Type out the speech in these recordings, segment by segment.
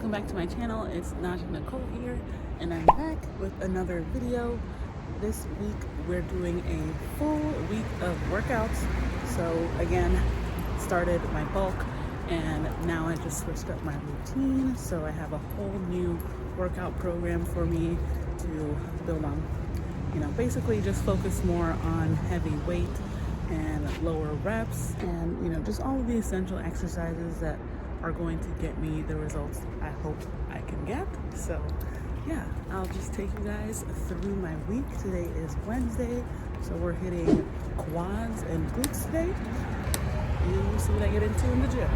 welcome back to my channel. It's Naja Nicole here, and I'm back with another video. This week we're doing a full week of workouts. So again, started my bulk, and now I just switched up my routine. So I have a whole new workout program for me to build on. Basically just focus more on heavy weight and lower reps, and just all of the essential exercises that are going to get me the results I hope I can get. So yeah, I'll just take you guys through my week. Today is Wednesday, so we're hitting quads and glutes today. You'll see what I get into in the gym.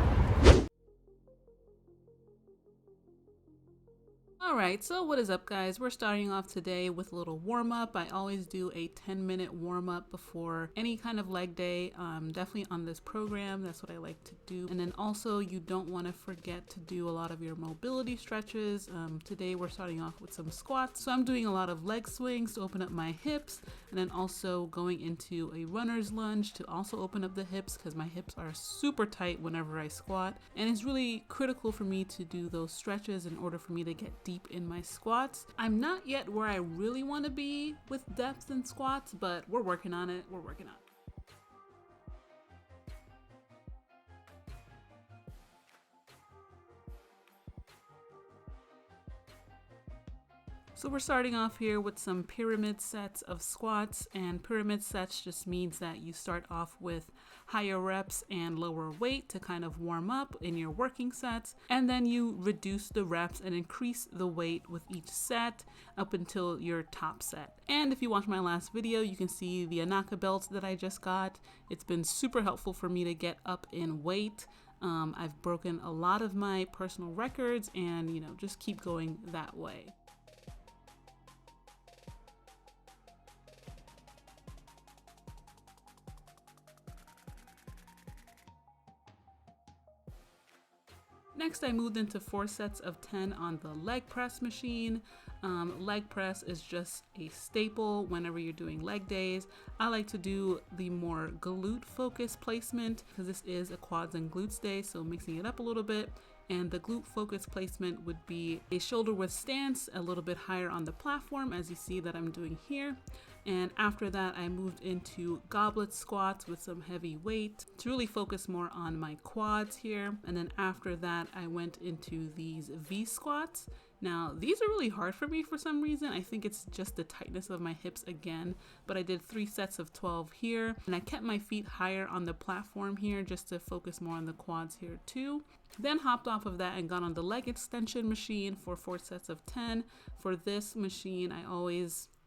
Alright, so what is up, guys? We're starting off today with a little warm-up. I always do a 10-minute warm-up before any kind of leg day. Definitely on this program, that's what I like to do. And then also, you don't want to forget to do a lot of your mobility stretches. Today we're starting off with some squats. So I'm doing a lot of leg swings to open up my hips, and then also going into a runner's lunge to also open up the hips, because my hips are super tight whenever I squat. And it's really critical for me to do those stretches in order for me to get deep in my squats. I'm not yet where I really want to be with depth in squats, but we're working on it. So we're starting off here with some pyramid sets of squats, and pyramid sets just means that you start off with higher reps and lower weight to kind of warm up in your working sets, and then you reduce the reps and increase the weight with each set up until your top set. And if you watch my last video, you can see the Anaka belts that I just got. It's been super helpful for me to get up in weight. I've broken a lot of my personal records, and just keep going that way. Next, I moved into 4 sets of 10 on the leg press machine. Leg press is just a staple whenever you're doing leg days. I like to do the more glute focus placement because this is a quads and glutes day, so mixing it up a little bit. And the glute focus placement would be a shoulder width stance a little bit higher on the platform, as you see that I'm doing here. And after that, I moved into goblet squats with some heavy weight to really focus more on my quads here. And then after that, I went into these V squats. Now, these are really hard for me for some reason. I think it's just the tightness of my hips again, but I did 3 sets of 12 here, and I kept my feet higher on the platform here just to focus more on the quads here too. Then hopped off of that and got on the leg extension machine for 4 sets of 10. For this machine,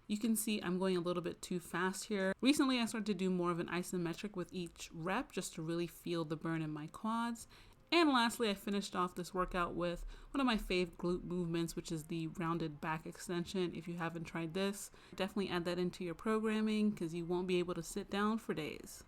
you can see I'm going a little bit too fast here. Recently, I started to do more of an isometric with each rep just to really feel the burn in my quads. And lastly, I finished off this workout with one of my fave glute movements, which is the rounded back extension. If you haven't tried this, definitely add that into your programming because you won't be able to sit down for days.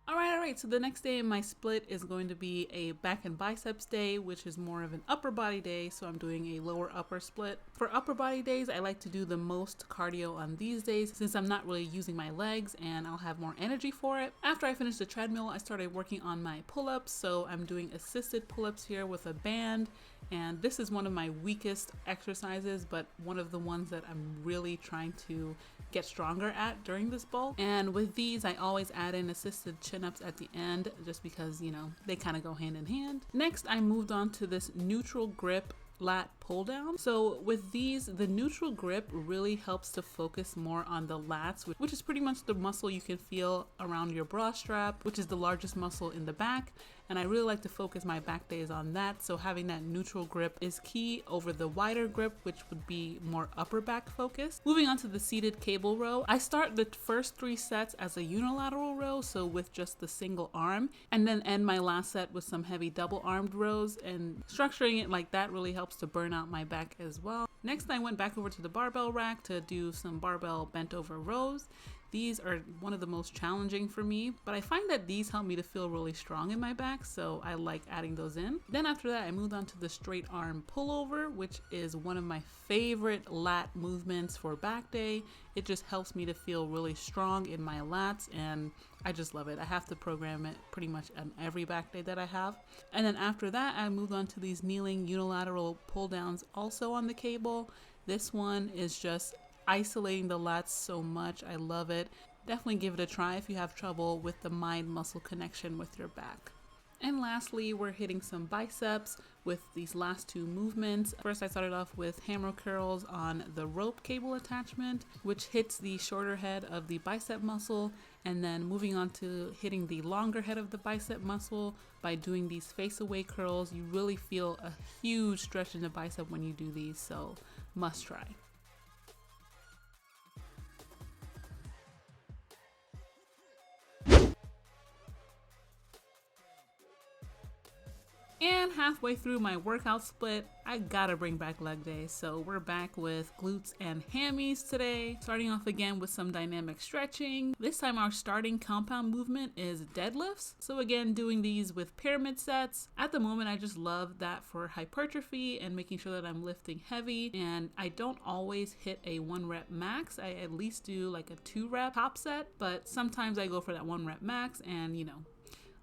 Alright, so the next day in my split is going to be a back and biceps day, which is more of an upper body day, so I'm doing a lower upper split. For upper body days, I like to do the most cardio on these days since I'm not really using my legs and I'll have more energy for it. After I finished the treadmill, I started working on my pull-ups, so I'm doing assisted pull-ups here with a band. And this is one of my weakest exercises, but one of the ones that I'm really trying to get stronger at during this bulk. And with these, I always add in assisted chin-ups at the end just because, they kind of go hand in hand. Next, I moved on to this neutral grip lat pull down. So with these, the neutral grip really helps to focus more on the lats, which is pretty much the muscle you can feel around your bra strap, which is the largest muscle in the back. And I really like to focus my back days on that. So having that neutral grip is key over the wider grip, which would be more upper back focused. Moving on to the seated cable row, I start the first 3 sets as a unilateral row, so with just the single arm, and then end my last set with some heavy double armed rows, and structuring it like that really helps to burn out my back as well. Next, I went back over to the barbell rack to do some barbell bent over rows. These are one of the most challenging for me, but I find that these help me to feel really strong in my back, so I like adding those in. Then after that, I moved on to the straight arm pullover, which is one of my favorite lat movements for back day. It just helps me to feel really strong in my lats, and I just love it. I have to program it pretty much on every back day that I have. And then after that, I moved on to these kneeling unilateral pull downs also on the cable. This one is just isolating the lats so much. I love it. Definitely give it a try if you have trouble with the mind muscle connection with your back. And lastly, we're hitting some biceps with these last two movements. First, I started off with hammer curls on the rope cable attachment, which hits the shorter head of the bicep muscle, and then moving on to hitting the longer head of the bicep muscle by doing these face away curls. You really feel a huge stretch in the bicep when you do these, so must try. And halfway through my workout split, I gotta bring back leg day. So we're back with glutes and hammies today. Starting off again with some dynamic stretching. This time our starting compound movement is deadlifts. So again, doing these with pyramid sets. At the moment, I just love that for hypertrophy and making sure that I'm lifting heavy. And I don't always hit a 1 rep max. I at least do like a 2 rep top set, but sometimes I go for that 1 rep max, and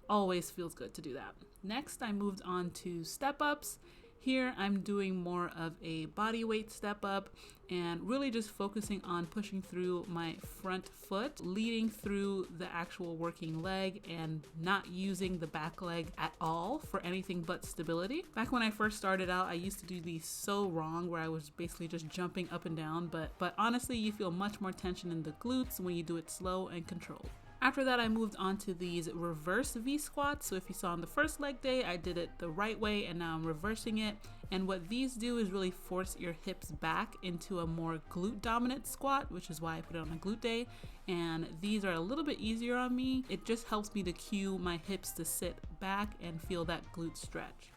always feels good to do that. Next, I moved on to step ups. Here I'm doing more of a body weight step up and really just focusing on pushing through my front foot, leading through the actual working leg and not using the back leg at all for anything but stability. Back when I first started out, I used to do these so wrong where I was basically just jumping up and down, but honestly, you feel much more tension in the glutes when you do it slow and controlled. After that, I moved on to these reverse V squats. So if you saw on the first leg day, I did it the right way and now I'm reversing it. And what these do is really force your hips back into a more glute dominant squat, which is why I put it on a glute day. And these are a little bit easier on me. It just helps me to cue my hips to sit back and feel that glute stretch.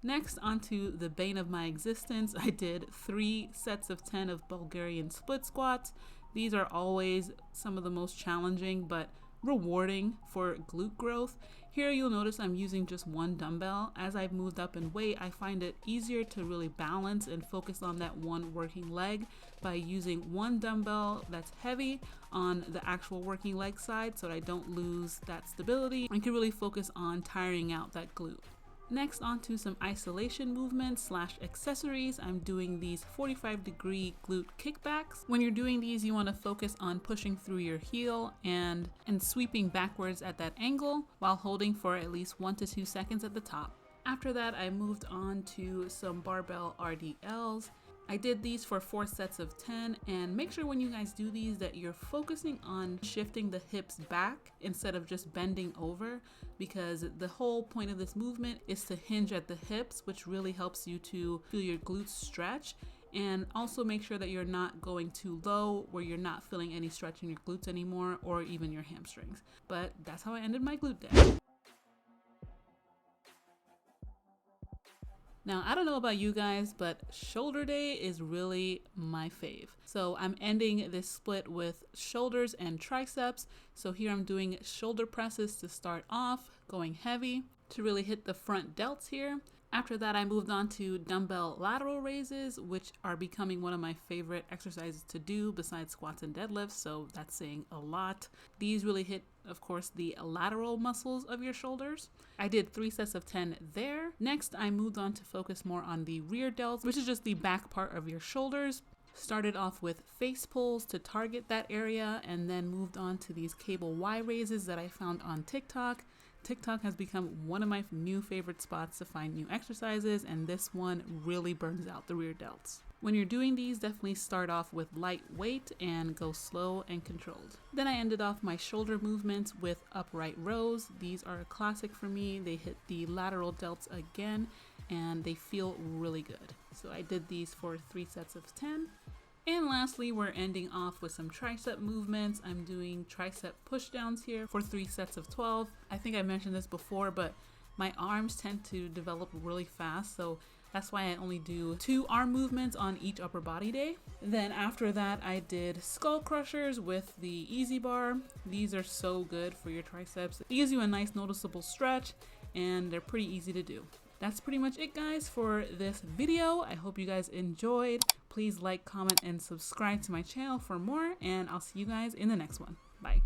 Next, onto the bane of my existence, I did 3 sets of 10 of Bulgarian split squats. These are always some of the most challenging but rewarding for glute growth. Here you'll notice I'm using just 1 dumbbell. As I've moved up in weight, I find it easier to really balance and focus on that one working leg by using 1 dumbbell that's heavy on the actual working leg side so that I don't lose that stability and can really focus on tiring out that glute. Next, onto some isolation movements / accessories. I'm doing these 45-degree glute kickbacks. When you're doing these, you want to focus on pushing through your heel and sweeping backwards at that angle while holding for at least 1 to 2 seconds at the top. After that, I moved on to some barbell RDLs. I did these for 4 sets of 10, and make sure when you guys do these that you're focusing on shifting the hips back instead of just bending over, because the whole point of this movement is to hinge at the hips, which really helps you to feel your glutes stretch. And also make sure that you're not going too low where you're not feeling any stretch in your glutes anymore or even your hamstrings. But that's how I ended my glute day. Now, I don't know about you guys, but shoulder day is really my fave. So I'm ending this split with shoulders and triceps. So here I'm doing shoulder presses to start off, going heavy to really hit the front delts here. After that, I moved on to dumbbell lateral raises, which are becoming one of my favorite exercises to do besides squats and deadlifts, so that's saying a lot. These really hit, of course, the lateral muscles of your shoulders. I did 3 sets of 10 there. Next, I moved on to focus more on the rear delts, which is just the back part of your shoulders. Started off with face pulls to target that area, and then moved on to these cable Y raises that I found on TikTok. TikTok has become one of my new favorite spots to find new exercises, and this one really burns out the rear delts. When you're doing these, definitely start off with light weight and go slow and controlled. Then I ended off my shoulder movements with upright rows. These are a classic for me. They hit the lateral delts again, and they feel really good. So I did these for 3 sets of 10. And lastly, we're ending off with some tricep movements. I'm doing tricep pushdowns here for 3 sets of 12. I think I mentioned this before, but My arms tend to develop really fast, so that's why I only do 2 arm movements on each upper body day. Then after that, I did skull crushers with the easy bar. These are so good for your triceps. It gives you a nice noticeable stretch, and they're pretty easy to do. That's pretty much it, guys, for this video. I hope you guys enjoyed. Please like, comment, and subscribe to my channel for more, and I'll see you guys in the next one. Bye.